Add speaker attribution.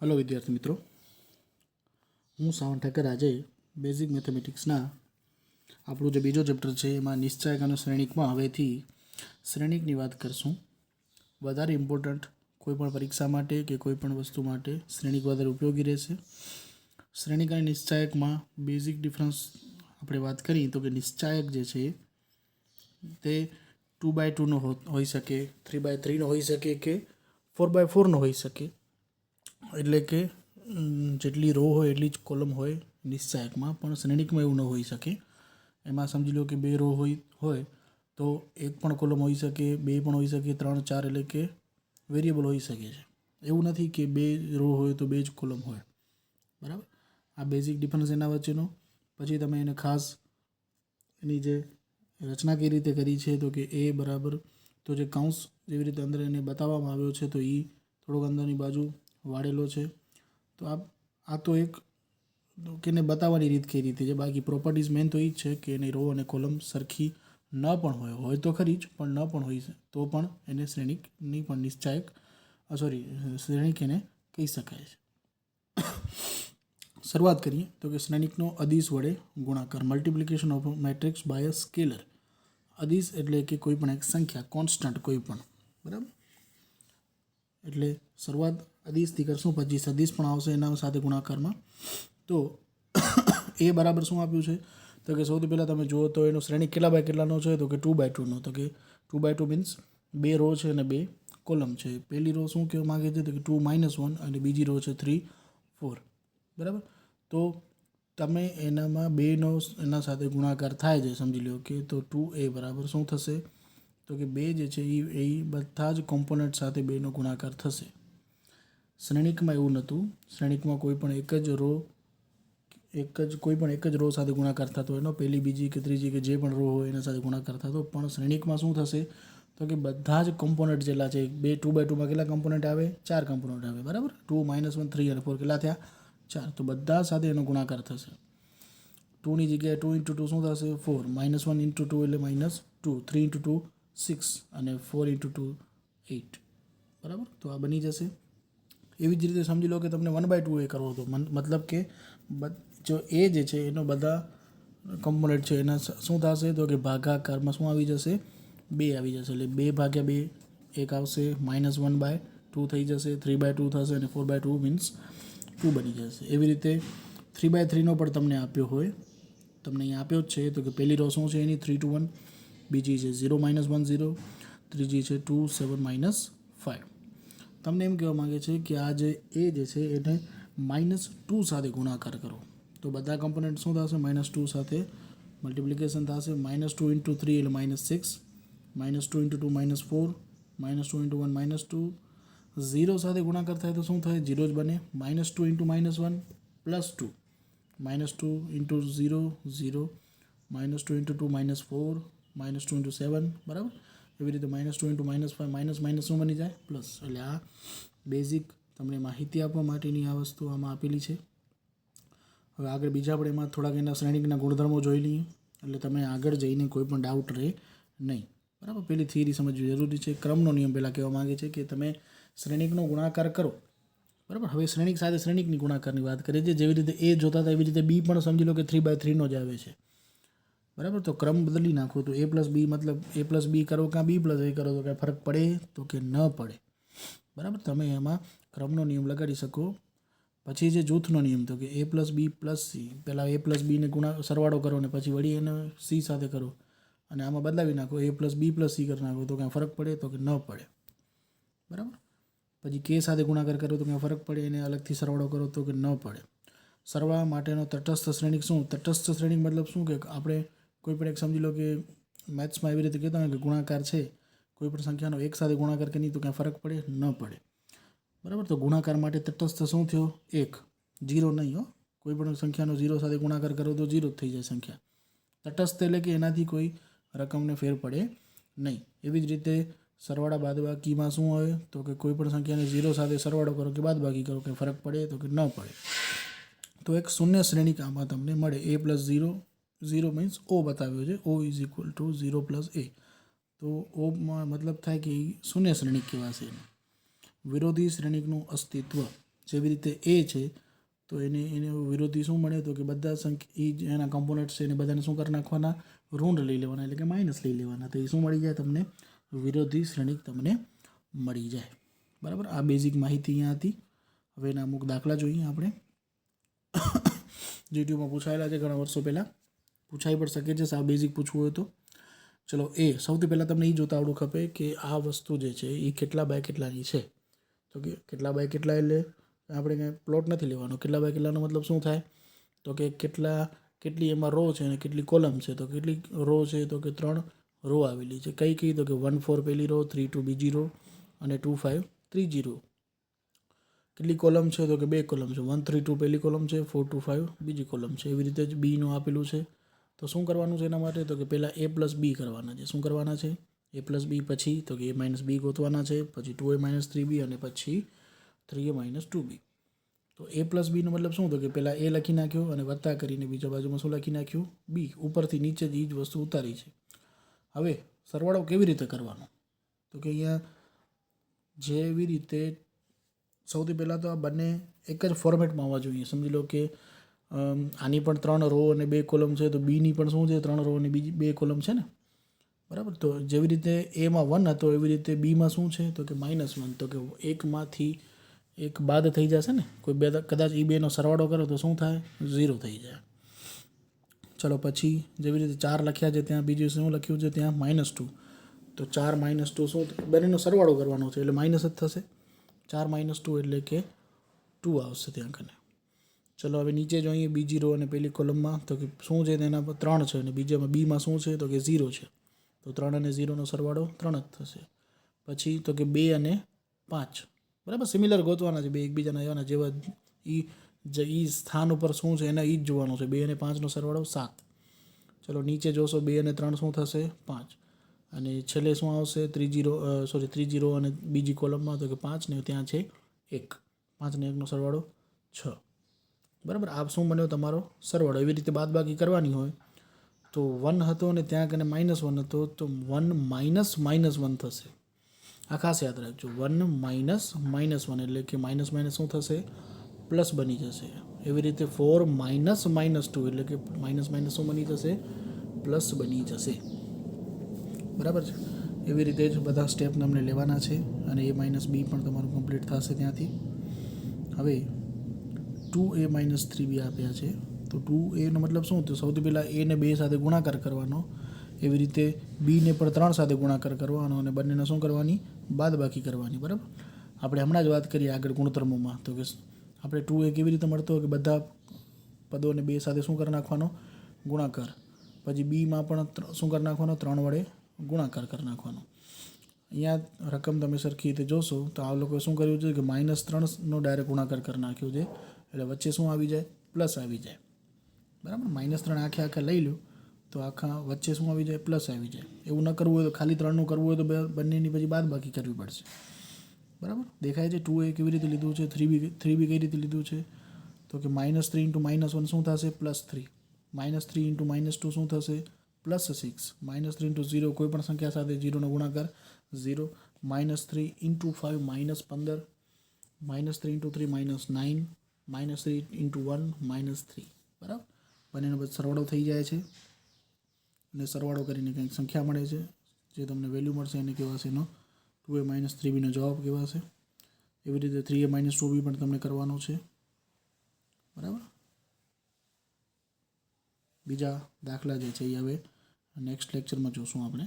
Speaker 1: Hello विद्यार्थी मित्रों, हूँ सावंत ठाकर। आज बेसिक मैथमेटिक्सना આપણું જે બીજો ચેપ્ટર છે એમાં નિશ્ચાયક અને શ્રેણિકમાં હવેથી શ્રેણિકની વાત કરશું। વધારે ઇમ્પોર્ટન્ટ કોઈપણ પરીક્ષા માટે કે કોઈપણ વસ્તુ માટે શ્રેણિક વધારે ઉપયોગી રહેશે। શ્રેણિક અને નિશ્ચાયકમાં બેઝિક ડિફરન્સ આપણે વાત કરીએ તો કે નિશ્ચાયક જે છે તે 2x2નો હોઈ શકે, 3x3નો હોઈ શકે કે 4x4નો હોઈ શકે। એટલે કે જેટલી રો હોય એટલી જ કોલમ હોય નિશ્ચાયકમાં, પણ શ્રેણિકમાં એવું ન હોઈ શકે। એમાં સમજી લો કે બે રો હોય તો એક પણ કોલમ હોઈ શકે, બે પણ હોઈ શકે, 3, 4 એટલે કે વેરિયેબલ હોઈ શકે છે। એવું નથી કે બે રો હોય તો બે જ કોલમ હોય, બરાબર। આ બેઝિક ડિફરન્સ એના વચ્ચેનો। પછી તમે એને ખાસ એની જે રચના કઈ રીતે કરી છે તો કે એ બરાબર, તો જે કાઉન્સ જેવી રીતે અંદર એને બતાવવામાં આવ્યો છે તો એ થોડોક અંદરની બાજુ વાળેલો છે। તો આ તો એક કે એને બતાવવાની રીત કઈ રીતે છે, બાકી પ્રોપર્ટીઝ મેન તો એ જ છે કે એની રો અને કોલમ સરખી ન પણ હોય તો ખરી જ, પણ ન પણ હોય તો પણ એને શ્રેણિકની પણ નિશ્ચાયક શ્રેણિક એને કહી શકાય છે। શરૂઆત કરીએ તો કે શ્રેણિકનો અદિશ વડે ગુણાકાર, multiplication of matrix by a scalar. અદિશ એટલે કે કોઈ પણ એક સંખ્યા, કોન્સ્ટન્ટ કોઈ પણ, બરાબર। એટલે શરૂઆત અદિશથી કરશું, પછી સદિશ પણ આવશે એના સાથે ગુણાકારમાં। તો એ બરાબર શું આપ્યું છે તો કે સૌથી પહેલાં તમે જુઓ તો એનો શ્રેણિક કેટલા બાય કેટલાનો છે તો કે 2x2નો। તો કે 2x2 મીન્સ બે રો છે અને બે કોલમ છે। પહેલી રો શું કહેવા માગે છે તો કે 2 - 1 અને બીજી રો છે 3, 4, બરાબર। તો તમે એનામાં બેનો એના સાથે ગુણાકાર થાય છે, સમજી લો કે તો 2a બરાબર શું થશે તો કે બે જે છે એ બધા જ કોમ્પોનન્ટ સાથે બેનો ગુણાકાર થશે। શ્રેણિકમાં એવું નહોતું, શ્રેણિકમાં કોઈ પણ એક જ રો સાથે ગુણાકાર થતો એનો, પહેલી, બીજી કે ત્રીજી કે જે પણ રો હોય એના સાથે ગુણાકાર થતો। પણ શ્રેણિકમાં શું થશે તો કે બધા જ કોમ્પોનન્ટ જેટલા છે, 2x2માં કેટલા કોમ્પોનન્ટ આવે, 4 કોમ્પોનન્ટ આવે, બરાબર। 2 - 1 3 અને 4 કેટલા થયા, 4। તો બધા સાથે એનો ગુણાકાર થશે। 2ની જગ્યાએ 2 × 2 શું થશે 4, -1 × 2 એટલે -2, 3 × 2 6 અને 4 × 2 8, બરાબર। તો આ બની જશે। એવી જ રીતે સમજી લો કે તમને 1/2 એ કરવો હતો, મતલબ કે જો એ જે છે એનો બધા કમ્પોનન્ટ છે એના શું થશે તો કે ભાગાકારમાં શું આવી જશે, 2 આવી જશે। એટલે 2/2 એક આવશે, -1/2 થઈ જશે, 3/2 થશે અને 4/2 મીન્સ 2 બની જશે। એવી રીતે 3/3નો પણ તમને આપ્યો હોય, તમને અહીંયા આપ્યો જ છે તો કે પહેલી રો શું છે એની 3 2 1, બીજી છે 0 - 1 0, ત્રીજી છે 2 7 - 5। તમને એમ કહેવા માગે છે કે આ જે છે એને -2 સાથે ગુણાકાર કરો। તો બધા કમ્પોનન્ટ શું થશે, -2 સાથે મલ્ટિપ્લિકેશન થશે। -2 × 3 એટલે -6, -2 × 2 -4, -2 × 1 -2, 0 સાથે ગુણાકાર થાય તો શું થાય, 0 જ બને। -2 × -1 +2, -2 × 0 0, -2 × 2 -4, -2 × 7, બરાબર। એવી રીતે -2 × -5 શું બની જાય, પ્લસ। એટલે આ બેઝિક તમને માહિતી આપવા માટેની આ વસ્તુ આમાં આપેલી છે। હવે આગળ બીજા આપણે એમાં થોડાક એના શ્રેણિકના ગુણધર્મો જોઈ લઈએ, એટલે તમે આગળ જઈને કોઈ પણ ડાઉટ રહે નહીં, બરાબર। પેલી થિયરી સમજવી જરૂરી છે। ક્રમનો નિયમ પહેલાં કહેવા માગે છે કે તમે શ્રેણિકનો ગુણાકાર કરો, બરાબર। હવે શ્રેણિક સાથે શ્રેણિકની ગુણાકારની વાત કરીએ છીએ, જેવી રીતે એ જોતા હતા એવી રીતે બી પણ સમજી લો કે 3/3નો જ આવે છે, બરાબર। તો ક્રમ બદલી નાખો તો a + b મતલબ a + b કરો કાં b + a કરો તો કાંઈ ફરક પડે તો કે ન પડે, બરાબર। તમે એમાં ક્રમનો નિયમ લગાડી શકો। પછી જે જૂથનો નિયમ તો કે a + b + c, પહેલાં a + b ને સરવાળો કરો ને પછી વળી એને c સાથે કરો અને આમાં બદલાવી નાખો, a + b + c કરી નાખો તો કાંઈ ફરક પડે તો કે ન પડે, બરાબર। પછી k સાથે ગુણાકાર કરો તો કાંઈ ફરક પડે, એને અલગથી સરવાળો કરો તો કે ન પડે। સરવાળા માટેનો તટસ્થ શ્રેણિક શું, તટસ્થ શ્રેણિક મતલબ શું કે આપણે કોઈ પણ એક સમજી લો કે મેથ્સમાં એવી રીતે કહેતા હોય કે ગુણાકાર છે, કોઈ પણ સંખ્યાનો એક સાથે ગુણાકાર કરીએ તો કાંઈ ફરક પડે ન પડે, બરાબર। તો ગુણાકાર માટે તટસ્થ શું થયો, 1, 0 નહીં હો, કોઈ પણ સંખ્યાનો 0 સાથે ગુણાકાર કરો તો 0 જ થઈ જાય સંખ્યા। તટસ્થ એટલે કે એનાથી કોઈ રકમને ફેર પડે નહીં। એવી જ રીતે સરવાળા બાદબાકીમાં શું હોય તો કે કોઈ પણ સંખ્યાને 0 સાથે સરવાળો કરો કે બાદબાકી કરો કે ફરક પડે તો કે ન પડે। તો એક શૂન્ય શ્રેણિક આમાં તમને મળે, a + 0, 0 મીન્સ o બતાવ્યો છે, o = 0 + a। તો ઓમાં મતલબ થાય કે શૂન્ય શ્રેણિક કહેવાશે। વિરોધી શ્રેણિકનું અસ્તિત્વ, જેવી રીતે એ છે તો એને વિરોધી શું મળે તો કે બધા એના કમ્પોનન્ટ છે એને બધાને શું કરી નાખવાના, ઋણ લઈ લેવાના, એટલે કે માઇનસ લઈ લેવાના. તો એ શું મળી જાય તમને, વિરોધી શ્રેણિક તમને મળી જાય. બરાબર, આ બેઝિક માહિતી અહીંયા હતી. હવે એના અમુક દાખલા જોઈએ આપણે. જીટીયુમાં પૂછાયેલા છે ઘણા વર્ષો પહેલાં, પૂછાઈ પણ શકે છે આ બેઝિક પૂછવું હોય તો. ચલો સૌથી પહેલાં તમને એ જોતા આવડું ખપે કે આ વસ્તુ જે છે એ કેટલા બાય કેટલાની છે. તો કે કેટલા બાય કેટલા એટલે આપણે કંઈ પ્લોટ નથી લેવાનો. કેટલા બાય કેટલાનો મતલબ શું થાય તો કે કેટલી એમાં રો છે અને કેટલી કોલમ છે. તો કેટલી રો છે તો કે 3 રો આવેલી છે. કઈ તો કે 1 4 પહેલી રો, 3 2 બીજી રો અને 2 5 ત્રીજી રો. કેટલી કોલમ છે તો કે 2 કોલમ છે. 1 3 2 પહેલી કોલમ છે, 4 2 5 બીજી કોલમ છે. એવી રીતે જ બીનું આપેલું છે. તો શું કરવાનું છે એના માટે તો કે પહેલાં a પ્લસ બી કરવાના છે. શું કરવાના છે, a પ્લસ બી, પછી તો કે a માઇનસ બી ગોતવાના છે, પછી 2a માઇનસ 3b અને પછી 3a માઇનસ 2b. તો a પ્લસ બીનો મતલબ શું તો કે પહેલાં a લખી નાખ્યો અને વત્તા કરીને બીજા બાજુમાં શું લખી નાખ્યું, બી. ઉપરથી નીચે જ એ જ વસ્તુ ઉતારી છે. હવે સરવાળો કેવી રીતે કરવાનો તો કે અહીંયા જેવી રીતે સૌથી પહેલાં તો આ બંને એક જ ફોર્મેટમાં આવવા જોઈએ. સમજી લો કે આની પણ 3 રો અને 2 કોલમ છે, તો બીની પણ શું છે 3 રો અને બીજી 2 કોલમ છે ને, બરાબર. તો જેવી રીતે એમાં 1 હતો એવી રીતે બીમાં શું છે તો કે -1. તો કે એકમાંથી એક બાદ થઈ જશે ને, કોઈ બે કદાચ એ બેનો સરવાળો કરો તો શું થાય, 0 થઈ જાય. ચલો પછી જેવી રીતે 4 લખ્યા છે ત્યાં બીજું શું લખ્યું છે ત્યાં -2. તો 4 - 2 શું, બંનેનો સરવાળો કરવાનો છે એટલે માઇનસ જ થશે. 4 - 2 એટલે કે 2 આવશે ત્યાં કને. ચલો હવે નીચે જોઈએ બીજી રો અને પહેલી કોલમમાં તો કે શું છે તેના પર 3 છે અને બીજામાં બીમાં શું છે તો કે 0 છે. તો 3 અને 0નો સરવાળો 3 જ થશે. પછી તો કે 2 અને 5, બરાબર, સિમિલર ગોતવાના છે બે એકબીજાના એવાના જેવા. ઈ સ્થાન ઉપર શું છે એના ઈ જ જોવાનું છે. 2 અને 5નો સરવાળો 7. ચલો નીચે જોશો 2 અને 3 શું થશે 5 અને છેલ્લે શું આવશે ત્રીજી રો અને બીજી કોલમમાં તો કે 5 ને ત્યાં છે 1. 5 ને 1નો સરવાળો 6. બરાબર, આ શું બન્યો તમારો સરવાળો. એવી રીતે બાદબાકી કરવાની હોય તો 1 હતો અને ત્યાં કને -1 હતો તો 1 - -1 થશે. આ ખાસ યાદ રાખજો, 1 - -1 એટલે કે માઇનસ શું થશે, પ્લસ બની જશે. એવી રીતે 4 - -2 એટલે કે માઇનસ શું બની જશે, પ્લસ બની જશે. બરાબર છે. એવી રીતે જ બધા સ્ટેપ તમને લેવાના છે અને a માઇનસ બી પણ તમારું કમ્પ્લીટ થશે ત્યાંથી. હવે 2a - 3b આપ્યા છે. તો 2aનો મતલબ શું, તો સૌથી પહેલાં a ને 2 સાથે ગુણાકાર કરવાનો. એવી રીતે બીને પણ 3 સાથે ગુણાકાર કરવાનો અને બંનેને શું કરવાની, બાદબાકી કરવાની. બરાબર, આપણે હમણાં જ વાત કરીએ આગળ ગુણધર્મોમાં તો કે આપણે 2a કેવી રીતે મળતો કે બધા પદોને 2 સાથે શું કરી નાખવાનો, ગુણાકાર. પછી બીમાં પણ શું કરી નાખવાનો, 3 વડે ગુણાકાર કરી નાખવાનો. અહીંયા રકમ તમે સરખી રીતે જોશો તો આ લોકોએ શું કર્યું છે કે -3નો ડાયરેક્ટ ગુણાકાર કરી નાખ્યો છે એટલે વચ્ચે શું આવી જાય, પ્લસ આવી જાય. બરાબર, -3 આખે લઈ લો તો આખા વચ્ચે શું આવી જાય, પ્લસ આવી જાય. એવું ન કરવું હોય તો ખાલી 3નું કરવું હોય તો બંનેની પછી બાદબાકી કરવી પડશે. બરાબર, દેખાય છે 2a કેવી રીતે લીધું છે, 3b કઈ રીતે લીધું છે તો કે -3 × -1 શું થશે, +3. -3 × -2 શું થશે, +6. -3 × 0 કોઈ પણ સંખ્યા સાથે 0નો ગુણાકાર 0. -3 × 5 -15. -3 × 3 -9. -3 × 1 -3. બરાબર, બંનેનો પછી સરવાળો થઈ જાય છે અને સરવાળો કરીને કંઈક સંખ્યા મળે છે જે તમને વેલ્યુ મળશે એને કહેવાશે એનો 2a - 3bનો જવાબ કહેવાશે. એવી રીતે 3a - 2b પણ તમને કરવાનો છે. બરાબર, બીજા દાખલા જે છે એ હવે નેક્સ્ટ લેક્ચરમાં જોશું આપણે.